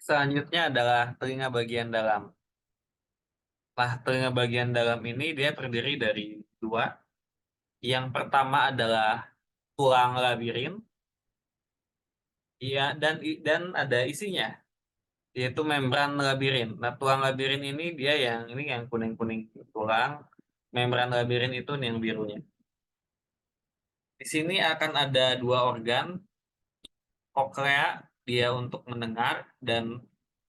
Selanjutnya adalah telinga bagian dalam. Nah, telinga bagian dalam ini dia terdiri dari dua. Yang pertama adalah tulang labirin, ya, dan ada isinya, yaitu membran labirin. Nah, tulang labirin ini dia yang kuning-kuning tulang, membran labirin itu yang birunya. Di sini akan ada dua organ, koklea dia untuk mendengar dan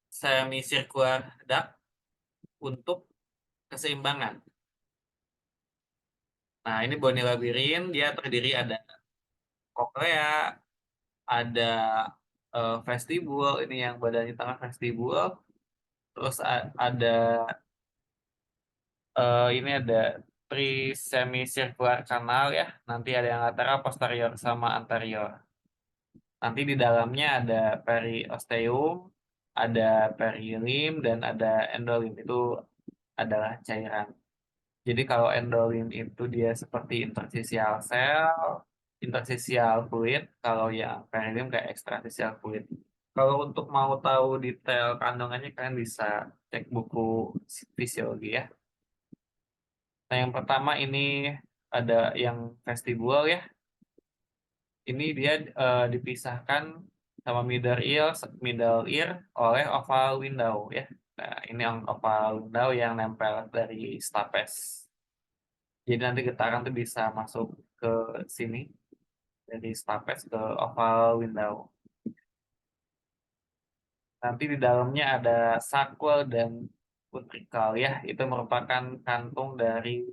semicircular duct untuk keseimbangan. Nah, ini boni labirin dia terdiri ada koklea, ada vestibul, ini yang badannya tengah vestibul, terus ada ini ada semicircular kanal ya, nanti ada yang lateral, posterior, sama anterior. Nanti di dalamnya ada periosteum, ada perilim, dan ada endolim, itu adalah cairan. Jadi kalau endolim itu dia seperti interstisial sel, interstisial fluid, kalau yang perilim kayak ekstrastisial fluid. Kalau untuk mau tahu detail kandungannya kalian bisa cek buku fisiologi ya. Nah, yang pertama ini ada yang vestibul ya. Ini dia dipisahkan sama middle ear oleh oval window ya. Nah, ini yang oval window yang nempel dari stapes. Jadi nanti getaran tuh bisa masuk ke sini dari stapes ke oval window. Nanti di dalamnya ada sakwel dan utricle ya. Itu merupakan kantung dari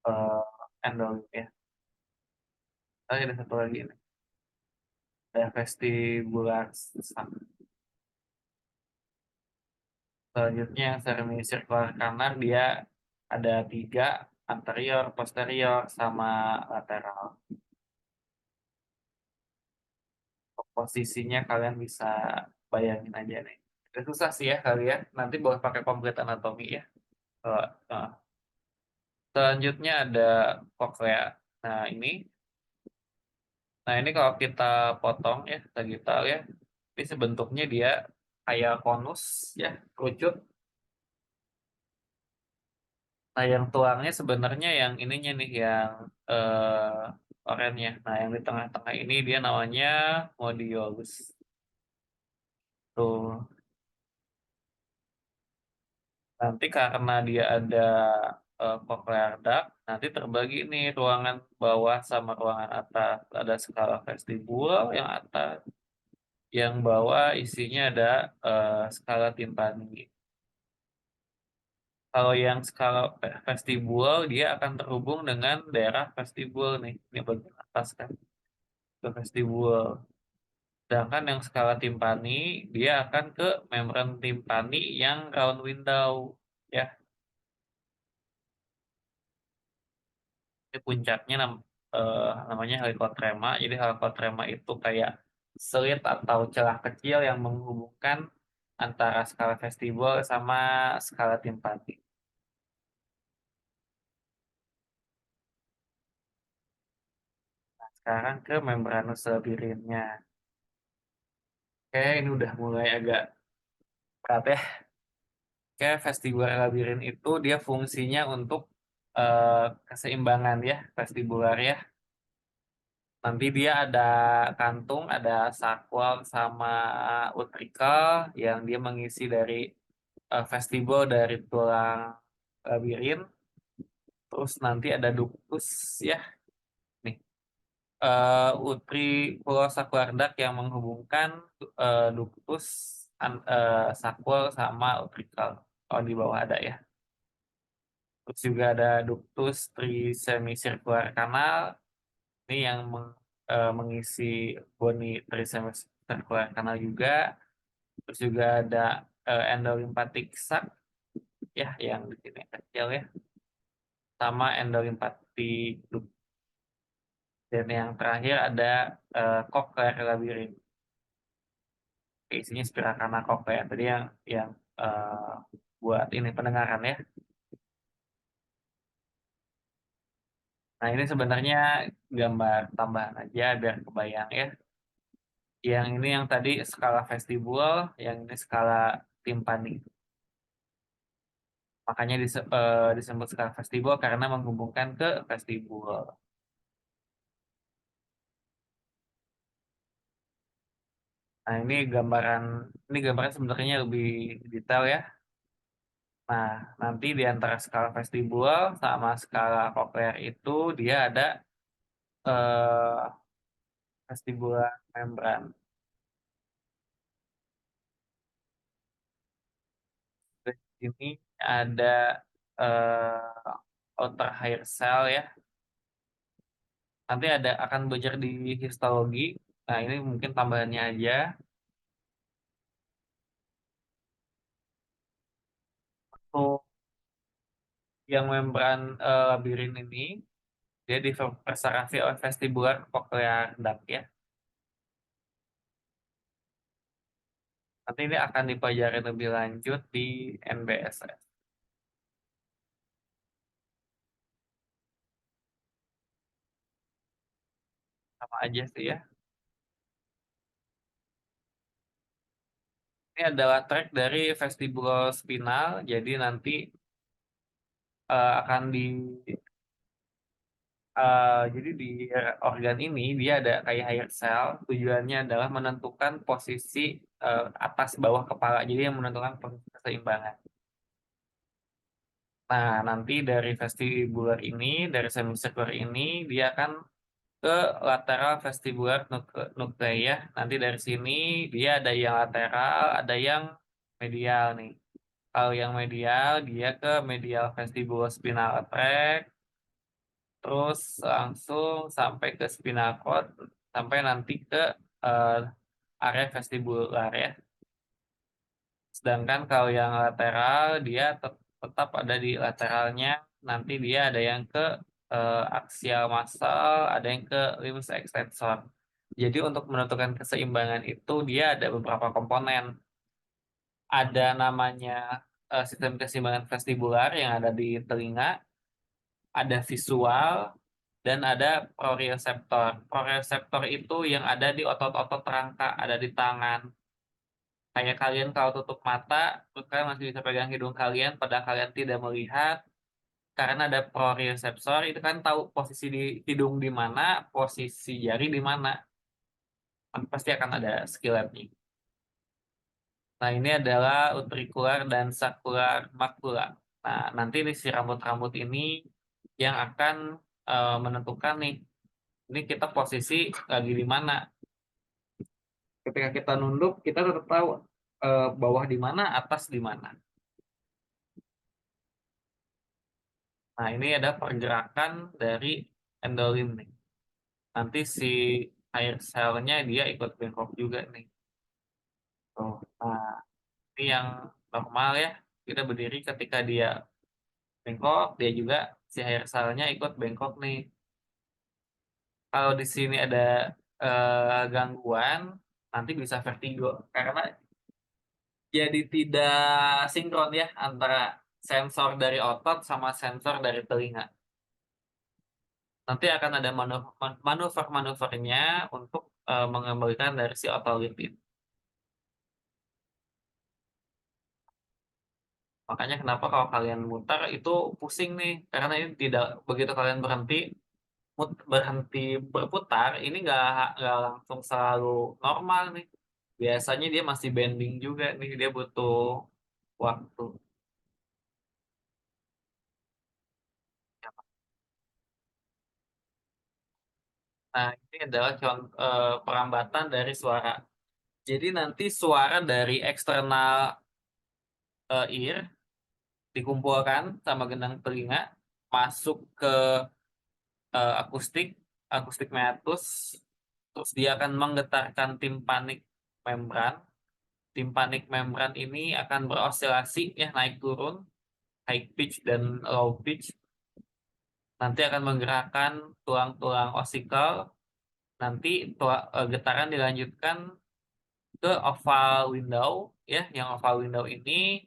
eh, endolim ya. Tadi ada satu lagi nih. Ada vestibular sac. Selanjutnya semicircular canal dia ada tiga, anterior, posterior, sama lateral. Posisinya kalian bisa bayangin aja nih. Itu susah sih ya kali ya. Nanti boleh pakai komplit anatomi ya. Eh, eh. Selanjutnya ada koklea. Nah ini, kalau kita potong ya, sagittal ya, ini sebentuknya dia kayak konus ya, kerucut. Nah, yang tuangnya sebenarnya yang ininya nih, yang oranye. Nah, yang di tengah-tengah ini dia namanya modiolus. Tuh, nanti karena dia ada cochlear duct, nanti terbagi nih ruangan bawah sama ruangan atas. Ada skala vestibul yang atas, yang bawah isinya ada skala timpani. Kalau yang skala vestibul dia akan terhubung dengan daerah vestibul nih, ini bagian atas kan, ke vestibul. Sedangkan yang skala timpani dia akan ke membran timpani yang round window ya. Ini puncaknya namanya helikotrema. Jadi helikotrema itu kayak slit atau celah kecil yang menghubungkan antara skala vestibul sama skala timpani. Sekarang ke membranus labirinnya. Oke, ini udah mulai agak berat ya. Oke, vestibular labirin itu dia fungsinya untuk keseimbangan ya, vestibular ya. Nanti dia ada kantung, ada sakwal sama utrikel yang dia mengisi dari vestibul dari tulang labirin. Terus nanti ada ductus ya, nih utriculosacular duct yang menghubungkan ductus sakwal sama utrikel. Oh, di bawah ada ya. Terus juga ada ductus trisemicircular canal, ini yang mengisi boni trisemicircular canal juga. Terus juga ada endolymphatic sac ya, yang di sini kecil ya, sama endolymphatic duct. Dan yang terakhir ada cochlear labyrinth. Isinya spiral kanal cochlea tadi yang eh, buat ini pendengaran ya. Nah, ini sebenarnya gambar tambahan aja biar kebayang ya. Yang ini yang tadi skala vestibul, yang ini skala timpani. Makanya disebut skala vestibul karena menghubungkan ke vestibul. Nah, ini gambaran sebenarnya lebih detail ya. Nah, nanti di antara skala vestibul sama skala koklear itu dia ada eh, vestibular membran. Di sini ada outer hair cell ya. Nanti akan belajar di histologi. Nah, ini mungkin tambahannya aja. Untuk yang membran labirin ini, dia dipersarafi oleh vestibular cochlear duct ya. Nanti ini akan dipelajari lebih lanjut di NBSS. Sama aja sih ya. Ini adalah track dari vestibulospinal, jadi nanti akan jadi di organ ini dia ada kayak hair cell. Tujuannya adalah menentukan posisi atas bawah kepala. Jadi yang menentukan posisi keseimbangan. Nah, nanti dari vestibular ini, dari semicircular ini, dia akan ke lateral vestibular nuclei ya. Nanti dari sini dia ada yang lateral, ada yang medial nih. Kalau yang medial, dia ke medial vestibulospinal tract, terus langsung sampai ke spinal cord, sampai nanti ke eh, area vestibular ya. Sedangkan kalau yang lateral dia tetap ada di lateralnya, nanti dia ada yang ke axial muscle, ada yang ke limbus extensor. Jadi untuk menentukan keseimbangan itu dia ada beberapa komponen. Ada namanya sistem keseimbangan vestibular yang ada di telinga, ada visual, dan ada proprioseptor. Proprioseptor itu yang ada di otot-otot rangka, ada di tangan. Kayak kalian kalau tutup mata, terus kalian masih bisa pegang hidung kalian, padahal kalian tidak melihat, karena ada proprioseptor, itu kan tahu posisi di hidung di mana, posisi jari di mana. Pasti akan ada skilletnya. Nah, ini adalah utricular dan scapular macula. Nah, nanti nih si rambut-rambut ini yang akan menentukan nih, ini kita posisi lagi di mana. Ketika kita nunduk, kita tetap tahu bawah di mana, atas di mana. Nah, ini ada pergerakan dari endolim nih. Nanti si air cell-nya dia ikut bengkok juga nih. Tuh. Nah, ini yang normal ya. Kita berdiri ketika dia bengkok, dia juga si air cell-nya ikut bengkok nih. Kalau di sini ada gangguan, nanti bisa vertigo. Karena jadi tidak sinkron ya antara sensor dari otot sama sensor dari telinga. Nanti akan ada manuver-manuvernya untuk mengembalikan dari si otolipin. Makanya kenapa kalau kalian mutar itu pusing nih, karena ini tidak begitu kalian berhenti berputar, ini nggak langsung selalu normal nih. Biasanya dia masih bending juga nih, dia butuh waktu. Nah, ini adalah contoh perambatan dari suara. Jadi nanti suara dari eksternal ear dikumpulkan sama gendang telinga, masuk ke akustik, akustik meatus, terus dia akan menggetarkan timpanik membran. Timpanik membran ini akan berosilasi ya naik turun, high pitch dan low pitch. Nanti akan menggerakkan tulang-tulang osikal. Nanti getaran dilanjutkan ke oval window ya, yang oval window ini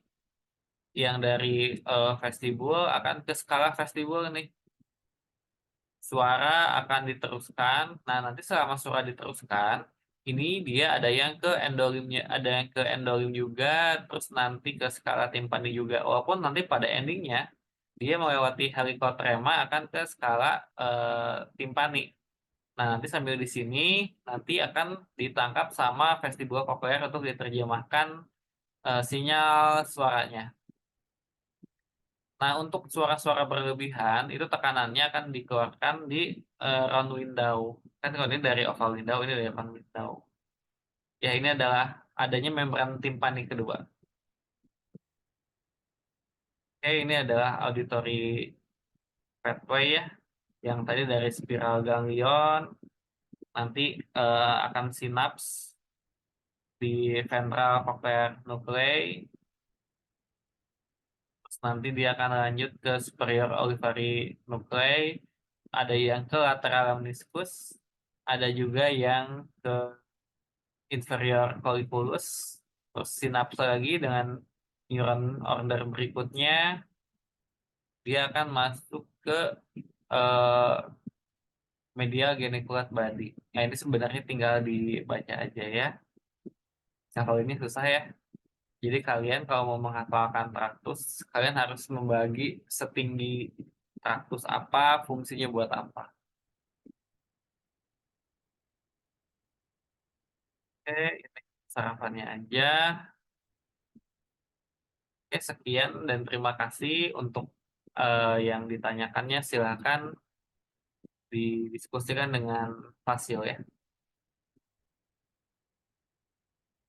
yang dari vestibul akan ke skala vestibul nih. Suara akan diteruskan. Nah, nanti selama suara diteruskan, ini dia ada yang ke endolimnya, ada yang ke endolim juga, terus nanti ke skala timpani juga. Walaupun nanti pada endingnya dia melewati helikotrenma akan ke skala, timpani. Nah, nanti sambil di sini, nanti akan ditangkap sama vestibula koklear untuk diterjemahkan, sinyal suaranya. Nah, untuk suara-suara berlebihan, itu tekanannya akan dikeluarkan di, round window. Kan kalau ini dari oval window, ini dari round window. Ya, ini adalah adanya membran timpani kedua. Oke, ini adalah auditory pathway ya, yang tadi dari spiral ganglion, nanti, akan sinaps di ventral cochlear nuclei, terus nanti dia akan lanjut ke superior olivary nuclei, ada yang ke lateral meniscus, ada juga yang ke inferior colliculus, terus sinapse lagi dengan neuron order berikutnya, dia akan masuk ke, eee, medial geniculate body. Nah, ini sebenarnya tinggal dibaca aja ya. Nah, kalau ini susah ya. Jadi kalian kalau mau menghafalkan traktus, kalian harus membagi setinggi traktus apa, fungsinya buat apa. Oke, ini sarapannya aja. Oke, sekian dan terima kasih untuk, yang ditanyakannya. Silakan didiskusikan dengan Fasil ya.